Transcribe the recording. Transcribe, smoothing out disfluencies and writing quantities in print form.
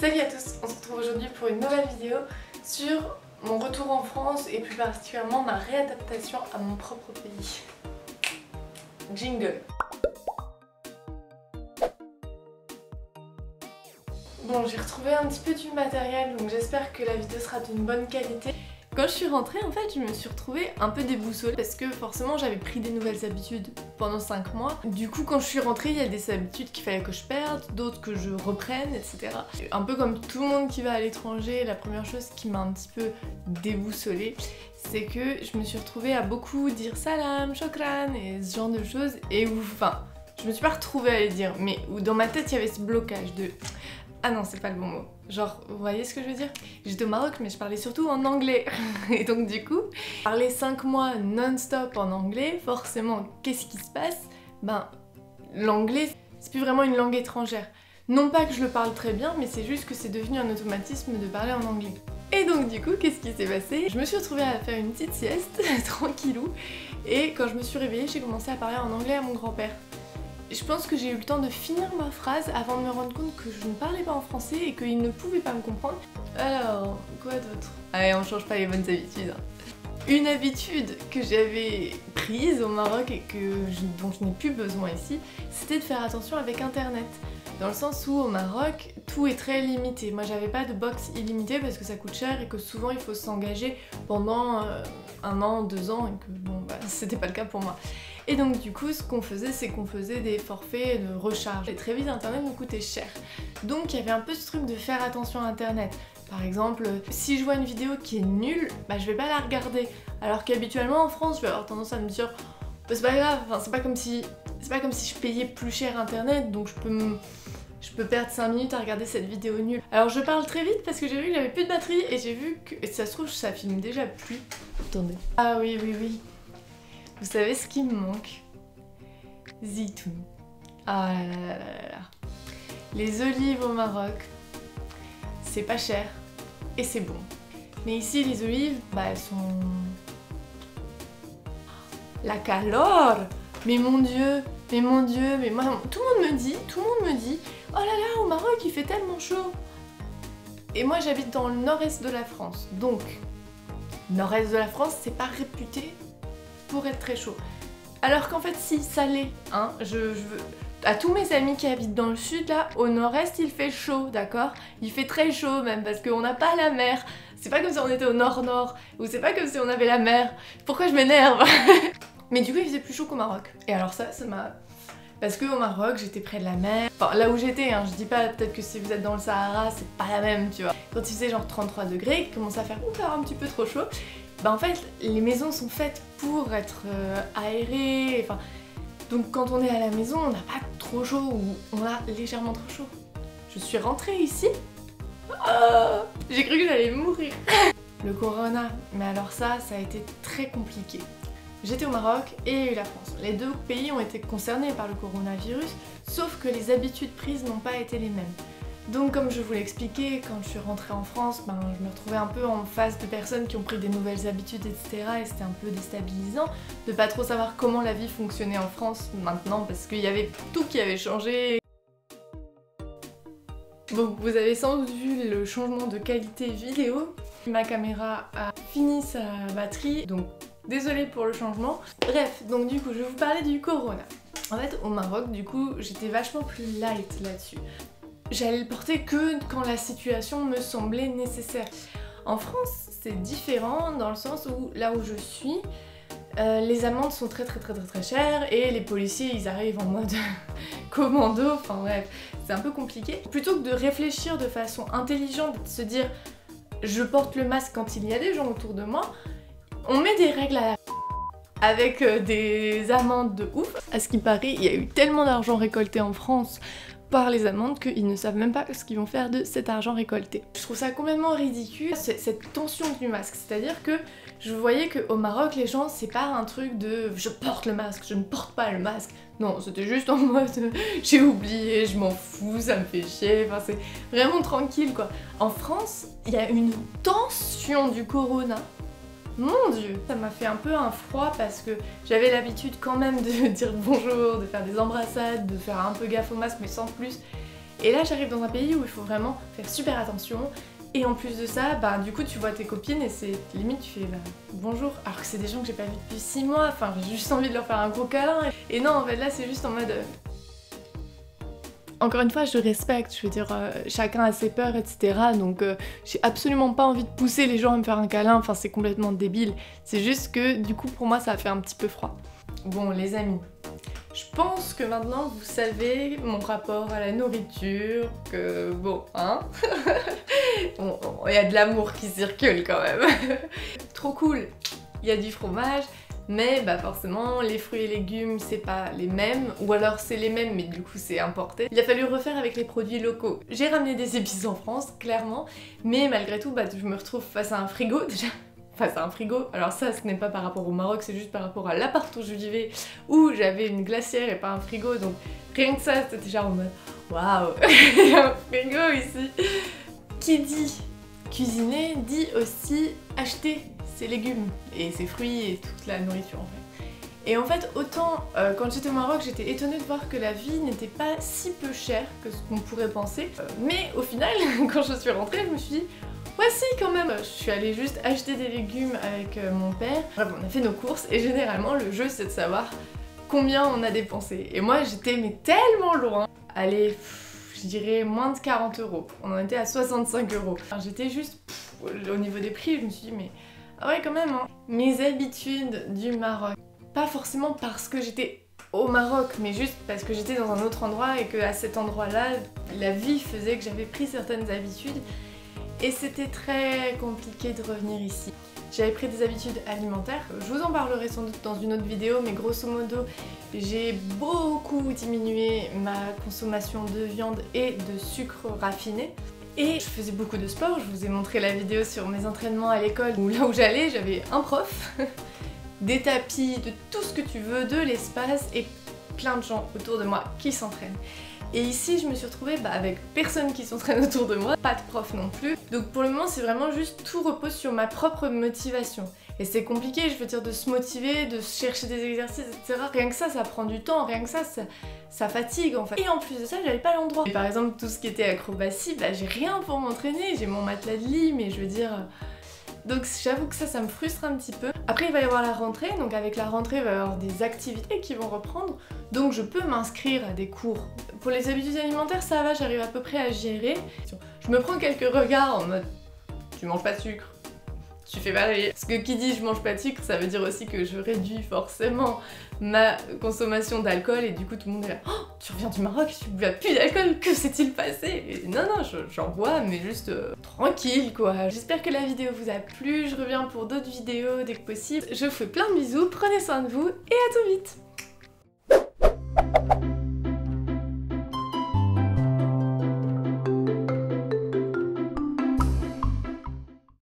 Salut à tous, on se retrouve aujourd'hui pour une nouvelle vidéo sur mon retour en France et plus particulièrement ma réadaptation à mon propre pays. Jingle. Bon, j'ai retrouvé un petit peu du matériel, donc j'espère que la vidéo sera d'une bonne qualité. Quand je suis rentrée, en fait, je me suis retrouvée un peu déboussolée parce que forcément j'avais pris des nouvelles habitudes pendant 5 mois. Du coup, quand je suis rentrée, il y a des habitudes qu'il fallait que je perde, d'autres que je reprenne, etc. Un peu comme tout le monde qui va à l'étranger, la première chose qui m'a un petit peu déboussolée, c'est que je me suis retrouvée à beaucoup dire salam, shokran et ce genre de choses, et où, enfin, je me suis pas retrouvée à les dire, mais où dans ma tête il y avait ce blocage de... Ah non, c'est pas le bon mot. Genre, vous voyez ce que je veux dire? J'étais au Maroc, mais je parlais surtout en anglais. Et donc du coup, parler 5 mois non-stop en anglais, forcément, qu'est-ce qui se passe? Ben, l'anglais, c'est plus vraiment une langue étrangère. Non pas que je le parle très bien, mais c'est juste que c'est devenu un automatisme de parler en anglais. Et donc du coup, qu'est-ce qui s'est passé? Je me suis retrouvée à faire une petite sieste, tranquillou, et quand je me suis réveillée, j'ai commencé à parler en anglais à mon grand-père. Je pense que j'ai eu le temps de finir ma phrase avant de me rendre compte que je ne parlais pas en français et qu'il ne pouvait pas me comprendre. Alors, quoi d'autre? Allez, on change pas les bonnes habitudes. Une habitude que j'avais prise au Maroc et dont je n'ai plus besoin ici, c'était de faire attention avec internet. Dans le sens où au Maroc, tout est très limité. Moi j'avais pas de box illimitée parce que ça coûte cher et que souvent il faut s'engager pendant 1 an, 2 ans et que bon bah c'était pas le cas pour moi. Et donc du coup ce qu'on faisait c'est qu'on faisait des forfaits de recharge et très vite internet nous coûtait cher. Donc il y avait un peu ce truc de faire attention à internet. Par exemple, si je vois une vidéo qui est nulle, bah je vais pas la regarder. Alors qu'habituellement en France je vais avoir tendance à me dire bah, c'est pas grave, enfin, c'est pas comme si je payais plus cher internet donc je peux perdre 5 minutes à regarder cette vidéo nulle. Alors je parle très vite parce que j'ai vu que j'avais plus de batterie et j'ai vu que... Et ça se trouve ça filme déjà plus. Attendez. Ah oui. Vous savez ce qui me manque? Zitoun. Ah là. Les olives au Maroc, c'est pas cher et c'est bon. Mais ici les olives, bah elles sont... La calor! Mais mon dieu, mais moi, tout le monde me dit, oh là là, au Maroc il fait tellement chaud. Et moi j'habite dans le nord-est de la France, donc nord-est de la France c'est pas réputé pour être très chaud. Alors qu'en fait si, ça l'est, hein, je veux... À tous mes amis qui habitent dans le sud là, au nord-est il fait chaud, d'accord? Il fait très chaud même parce qu'on n'a pas la mer. C'est pas comme si on était au nord-nord, ou c'est pas comme si on avait la mer. Pourquoi je m'énerve? Mais du coup il faisait plus chaud qu'au Maroc. Et alors ça m'a... Parce qu'au Maroc j'étais près de la mer. Enfin là où j'étais, hein, je dis pas peut-être que si vous êtes dans le Sahara c'est pas la même, tu vois. Quand il faisait genre 33 degrés, qu'il commençait à faire un petit peu trop chaud, bah en fait les maisons sont faites pour être aérées, enfin... Donc quand on est à la maison on n'a pas trop chaud ou on a légèrement trop chaud. Je suis rentrée ici, j'ai cru que j'allais mourir. Le corona, mais alors ça a été très compliqué. J'étais au Maroc et il y a eu la France. Les deux pays ont été concernés par le coronavirus, sauf que les habitudes prises n'ont pas été les mêmes. Donc comme je vous l'ai expliqué, quand je suis rentrée en France, ben, je me retrouvais un peu en face de personnes qui ont pris des nouvelles habitudes, etc. Et c'était un peu déstabilisant de pas trop savoir comment la vie fonctionnait en France maintenant, parce qu'il y avait tout qui avait changé. Bon, vous avez sans doute vu le changement de qualité vidéo. Ma caméra a fini sa batterie, donc désolée pour le changement. Bref, donc du coup, je vais vous parler du corona. En fait, au Maroc, du coup, j'étais vachement plus light là-dessus. J'allais le porter que quand la situation me semblait nécessaire. En France, c'est différent dans le sens où, là où je suis, les amendes sont très chères et les policiers, ils arrivent en mode commando, enfin bref, c'est un peu compliqué. Plutôt que de réfléchir de façon intelligente, de se dire je porte le masque quand il y a des gens autour de moi, on met des règles à la avec des amendes de ouf. À ce qui paraît, il y a eu tellement d'argent récolté en France par les amendes qu'ils ne savent même pas ce qu'ils vont faire de cet argent récolté. Je trouve ça complètement ridicule, cette tension du masque, c'est-à-dire que je voyais qu'au Maroc, les gens, c'est pas un truc de je porte le masque, je ne porte pas le masque. Non, c'était juste en mode j'ai oublié, je m'en fous, ça me fait chier, enfin c'est vraiment tranquille quoi. En France, il y a une tension du corona. Mon dieu, ça m'a fait un peu un froid parce que j'avais l'habitude quand même de dire bonjour, de faire des embrassades, de faire un peu gaffe au masque mais sans plus. Et là j'arrive dans un pays où il faut vraiment faire super attention. Et en plus de ça, bah du coup tu vois tes copines et c'est limite tu fais bah, bonjour, alors que c'est des gens que j'ai pas vus depuis 6 mois, enfin j'ai juste envie de leur faire un gros câlin. Et non en fait là c'est juste en mode... Encore une fois je respecte, je veux dire chacun a ses peurs etc. Donc j'ai absolument pas envie de pousser les gens à me faire un câlin, enfin c'est complètement débile. C'est juste que du coup pour moi ça a fait un petit peu froid. Bon les amis, je pense que maintenant vous savez mon rapport à la nourriture, que bon hein, il y a de l'amour qui circule quand même. Trop cool, il y a du fromage, mais bah forcément les fruits et légumes c'est pas les mêmes, ou alors c'est les mêmes mais du coup c'est importé. Il a fallu refaire avec les produits locaux. J'ai ramené des épices en France, clairement, mais malgré tout bah je me retrouve face à un frigo déjà. Face à un frigo, alors ça ce n'est pas par rapport au Maroc, c'est juste par rapport à l'appart où je vivais, où j'avais une glacière et pas un frigo, donc rien que ça c'était genre en mode waouh, il y a un frigo ici. Qui dit cuisiner dit aussi acheter ses légumes et ses fruits et toute la nourriture en fait. Et en fait autant quand j'étais au Maroc j'étais étonnée de voir que la vie n'était pas si peu chère que ce qu'on pourrait penser, mais au final quand je suis rentrée je me suis dit ouais si quand même. Je suis allée juste acheter des légumes avec mon père. Bref, on a fait nos courses et généralement le jeu c'est de savoir combien on a dépensé. Et moi j'étais mais tellement loin. Allez, je dirais moins de 40 €. On en était à 65 €. J'étais juste au niveau des prix, je me suis dit mais ah ouais quand même hein. Mes habitudes du Maroc, pas forcément parce que j'étais au Maroc, mais juste parce que j'étais dans un autre endroit et qu'à cet endroit-là, la vie faisait que j'avais pris certaines habitudes. Et c'était très compliqué de revenir ici. J'avais pris des habitudes alimentaires, je vous en parlerai sans doute dans une autre vidéo, mais grosso modo, j'ai beaucoup diminué ma consommation de viande et de sucre raffiné. Et je faisais beaucoup de sport, je vous ai montré la vidéo sur mes entraînements à l'école, où là où j'allais, j'avais un prof, des tapis, de tout ce que tu veux, de l'espace, et plein de gens autour de moi qui s'entraînent. Et ici je me suis retrouvée avec personne qui s'entraîne autour de moi, pas de prof non plus. Donc pour le moment c'est vraiment juste tout repose sur ma propre motivation. Et c'est compliqué, je veux dire, de se motiver, de chercher des exercices, etc. Rien que ça prend du temps, rien que ça fatigue en fait. Et en plus de ça, j'avais pas l'endroit. Par exemple, tout ce qui était acrobatie, j'ai rien pour m'entraîner, j'ai mon matelas de lit, mais je veux dire... Donc j'avoue que ça me frustre un petit peu. Après il va y avoir la rentrée, donc avec la rentrée il va y avoir des activités qui vont reprendre, donc je peux m'inscrire à des cours. Pour les habitudes alimentaires ça va, j'arrive à peu près à gérer. Je me prends quelques regards en mode tu manges pas de sucre, tu fais pareil. Parce que qui dit je mange pas de sucre, ça veut dire aussi que je réduis forcément ma consommation d'alcool et du coup tout le monde est là oh, tu reviens du Maroc, tu bois plus d'alcool, que s'est-il passé? Et non, j'en bois mais juste tranquille quoi. J'espère que la vidéo vous a plu, je reviens pour d'autres vidéos dès que possible. Je vous fais plein de bisous, prenez soin de vous et à tout vite.